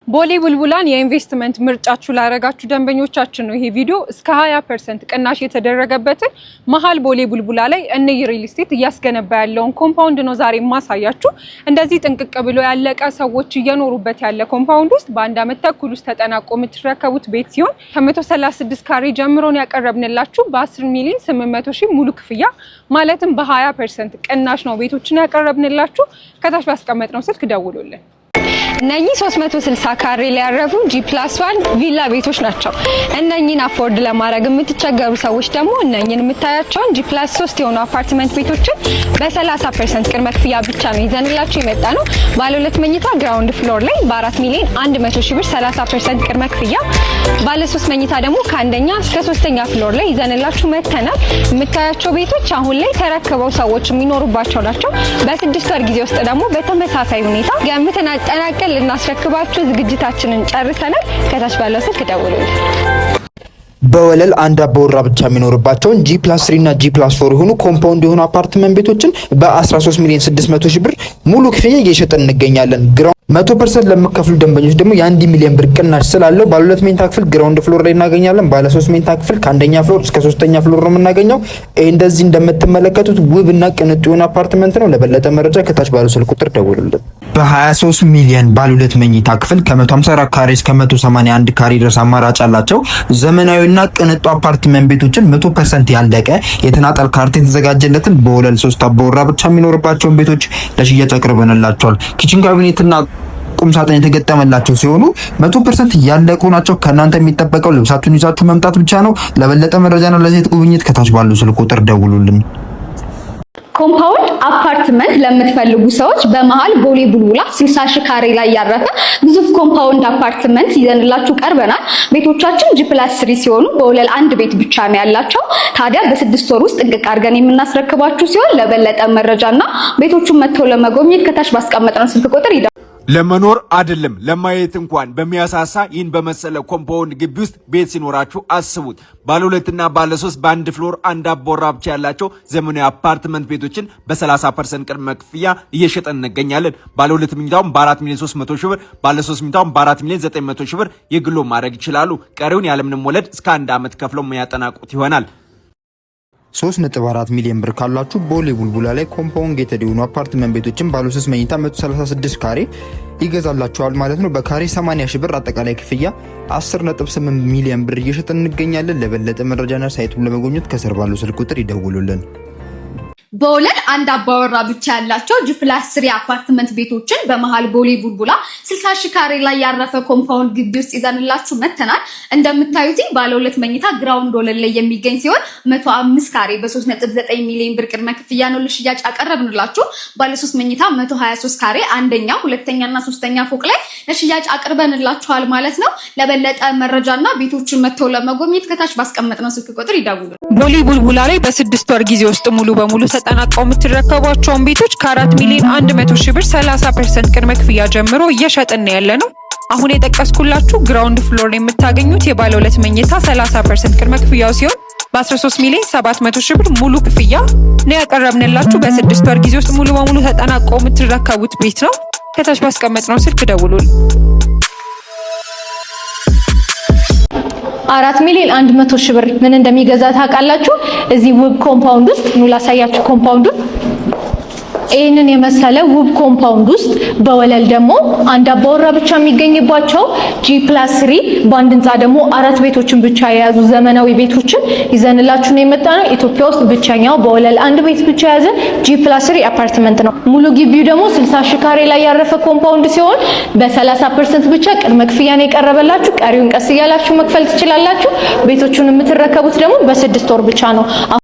ቦሌ ቡልቡላን የኢንቨስትመንት ምርጫችሁ ላረጋችሁ ደንበኞቻችን ነው ይሄ ቪዲዮ እስከ 20% ቅናሽ የተደረገበትን መሃል ቦሌ ቡልቡላ ላይ እነይ ሪል ስቴት እያስገነባ ያለውን ኮምፓውንድ ነው ዛሬ ማሳያችሁ። እንደዚህ ጥንቅቅ ብሎ ያለቀ ሰዎች እየኖሩበት ያለ ኮምፓውንድ ውስጥ በአንድ አመት ተኩል ውስጥ ተጠናቆ የምትረከቡት ቤት ሲሆን ከ136 ካሬ ጀምሮ ነው ያቀረብንላችሁ በ10 ሚሊዮን 800 ሺህ ሙሉ ክፍያ ማለትም በ20% ቅናሽ ነው ቤቶችን ያቀረብንላችሁ። ከታች ባስቀመጥነው ስልክ ደውሉልን። እነኚህ 360 ካሬ ላይ ያረፉ G+1 ቪላ ቤቶች ናቸው። እነኚህን አፎርድ ለማድረግ የምትቸገሩ ሰዎች ደግሞ እነኚህን የምታያቸውን G+3 የሆኑ አፓርትመንት ቤቶችን በ30% ቅድመ ክፍያ ብቻ ነው ይዘንላችሁ የመጣ ነው። ባለ 2 መኝታ ግራውንድ ፍሎር ላይ በ4 ሚሊዮን 100 ሺህ ብር 30% ቅድመ ክፍያ፣ ባለ 3 መኝታ ደግሞ ከአንደኛ እስከ 3ኛ ፍሎር ላይ ይዘንላችሁ መተናል። የምታያቸው ቤቶች አሁን ላይ ተረክበው ሰዎች የሚኖሩባቸው ናቸው። በ6 ወር ጊዜ ውስጥ ደግሞ በተመሳሳይ ሁኔታ ገምተን አጠናቀን ልናስረክባችሁ ዝግጅታችንን ጨርሰናል። ከታች ባለው ስልክ ደውሉልን። በወለል አንድ አባወራ ብቻ የሚኖርባቸውን G+3 እና G+4 የሆኑ ኮምፓውንድ የሆኑ አፓርትመንት ቤቶችን በ13 ሚሊዮን 600 ሺህ ብር ሙሉ ክፍያ እየሸጠን እንገኛለን። 100% ለምከፍሉ ደንበኞች ደግሞ የ1 ሚሊዮን ብር ቅናሽ ስላለው ባለ 2 መኝታ ክፍል ግራውንድ ፍሎር ላይ እናገኛለን። ባለ 3 መኝታ ክፍል ከአንደኛ ፍሎር እስከ 3ኛ ፍሎር ነው የምናገኘው። እንደዚህ እንደምትመለከቱት ውብና ቅንጡ የሆነ አፓርትመንት ነው። ለበለጠ መረጃ ከታች ባለው ስልክ ቁጥር ደውሉልን። በ23 ሚሊዮን ባለ 2 መኝታ ክፍል ከ154 ካሬ እስከ 181 ካሬ ድረስ አማራጭ አላቸው። ዘመናዊና ቅንጡ አፓርትመንት ቤቶችን 100% ያለቀ የተናጠል ካርታ የተዘጋጀለትን በወለል 3 አባወራ ብቻ የሚኖርባቸውን ቤቶች ለሽያጭ አቅርበንላቸዋል። ኪችን ካቢኔትና ቁም ሳጥን የተገጠመላቸው ሲሆኑ 100% ያለቁ ናቸው። ከናንተ የሚጠበቀው ልብሳችሁን ይዛችሁ መምጣት ብቻ ነው። ለበለጠ መረጃና ለዚህ ጉብኝት ከታች ባለው ስልክ ቁጥር ደውሉልን። ኮምፓውንድ አፓርትመንት ለምትፈልጉ ሰዎች በመሃል ቦሌ ቡልቡላ 60 ሺህ ካሬ ላይ ያረፈ ግዙፍ ኮምፓውንድ አፓርትመንት ይዘንላችሁ ቀርበናል። ቤቶቻችን G+3 ሲሆኑ በወለል አንድ ቤት ብቻ ነው ያላቸው። ታዲያ በ6 ወር ውስጥ ጥንቅቅ አድርገን የምናስረክባችሁ ሲሆን ለበለጠ መረጃና ቤቶቹን መጥተው ለመጎብኘት ከታች ባስቀመጥነው ስልክ ቁጥር ለመኖር አይደለም ለማየት እንኳን በሚያሳሳ ይህን በመሰለ ኮምፓውንድ ግቢ ውስጥ ቤት ሲኖራችሁ አስቡት። ባለ 2 እና ባለ 3 በአንድ ፍሎር አንድ አባወራ ብቻ ያላቸው ዘመናዊ አፓርትመንት ቤቶችን በ30% ቅድመ ክፍያ እየሸጠን እንገኛለን። ባለ 2 መኝታውን በ4 ሚሊዮን 300 ሺህ ብር፣ ባለ 3 መኝታውን በ4 ሚሊዮን 900 ሺህ ብር የግሎ ማድረግ ይችላሉ። ቀሪውን ያለምንም ወለድ እስከ 1 ዓመት ከፍለው የሚያጠናቁት ይሆናል። 3.4 ሚሊዮን ብር ካላችሁ ቦሌ ቡልቡላ ላይ ኮምፓውንድ ጌትድ የሆኑ አፓርትመንት ቤቶችን ባለ 3 መኝታ 136 ካሬ ይገዛላችኋል ማለት ነው። በካሬ 80 ሺህ ብር አጠቃላይ ክፍያ 10.8 ሚሊዮን ብር እየሸጠን እንገኛለን። ለበለጠ መረጃና ሳይቱን ለመጎብኘት ከስር ባለው ስልክ ቁጥር ይደውሉልን። በወለል አንድ አባወራ ብቻ ያላቸው G+3 አፓርትመንት ቤቶችን በመሃል ቦሌ ቡልቡላ 60 ሺህ ካሬ ላይ ያረፈ ኮምፓውንድ ግቢ ውስጥ ይዘንላችሁ መተናል። እንደምታዩት ባለ 2 መኝታ ግራውንድ ወለል ላይ የሚገኝ ሲሆን 105 ካሬ በ3.9 ሚሊዮን ብር ቅድመ ክፍያ ነው ለሽያጭ አቀረብንላችሁ። ባለ 3 መኝታ 123 ካሬ አንደኛ፣ ሁለተኛና ሶስተኛ ፎቅ ላይ ለሽያጭ አቅርበንላችኋል ማለት ነው። ለበለጠ መረጃና ቤቶችን መጥተው ለመጎብኘት ከታች ባስቀመጥነው ስልክ ቁጥር ይደውሉ። ቦሌ ቡልቡላ ላይ በ6 ወር ጊዜ ውስጥ ሙሉ በሙሉ ተጠናቀው የምትረከቧቸውን ቤቶች ከ4 ሚሊዮን 100 ሺህ ብር 30% ቅድመ ክፍያ ጀምሮ እየሸጥን ያለ ነው። አሁን የጠቀስኩላችሁ ግራውንድ ፍሎር ላይ የምታገኙት የባለ 2 መኝታ 30% ቅድመ ክፍያው ሲሆን በ13 ሚሊዮን 700 ሺህ ብር ሙሉ ክፍያ ነው ያቀረብንላችሁ። በ6 ወር ጊዜ ውስጥ ሙሉ በሙሉ ተጠናቀው የምትረከቡት ቤት ነው። ከታች ባስቀመጥነው ስልክ ደውሉልን። 4 ሚሊዮን 100 ሺህ ብር ምን እንደሚገዛ ታውቃላችሁ? እዚህ ውብ ኮምፓውንድ ውስጥ ነው ላሳያችሁ። ኮምፓውንዱን ይህንን የመሰለ ውብ ኮምፓውንድ ውስጥ በወለል ደግሞ አንድ አባወራ ብቻ የሚገኝባቸው G+3 በአንድ ህንጻ ደግሞ 4 ቤቶችን ብቻ የያዙ ዘመናዊ ቤቶችን ይዘንላችሁ ነው የመጣነው። ኢትዮጵያ ውስጥ ብቸኛው በወለል አንድ ቤት ብቻ የያዘ G+3 አፓርትመንት ነው። ሙሉ ግቢው ደግሞ 60 ሺህ ካሬ ላይ ያረፈ ኮምፓውንድ ሲሆን በ30% ብቻ ቅድመ ክፍያ ነው የቀረበላችሁ። ቀሪውን ቀስ እያላችሁ መክፈል ትችላላችሁ። ቤቶቹን የምትረከቡት ደግሞ በ6 ወር ብቻ ነው።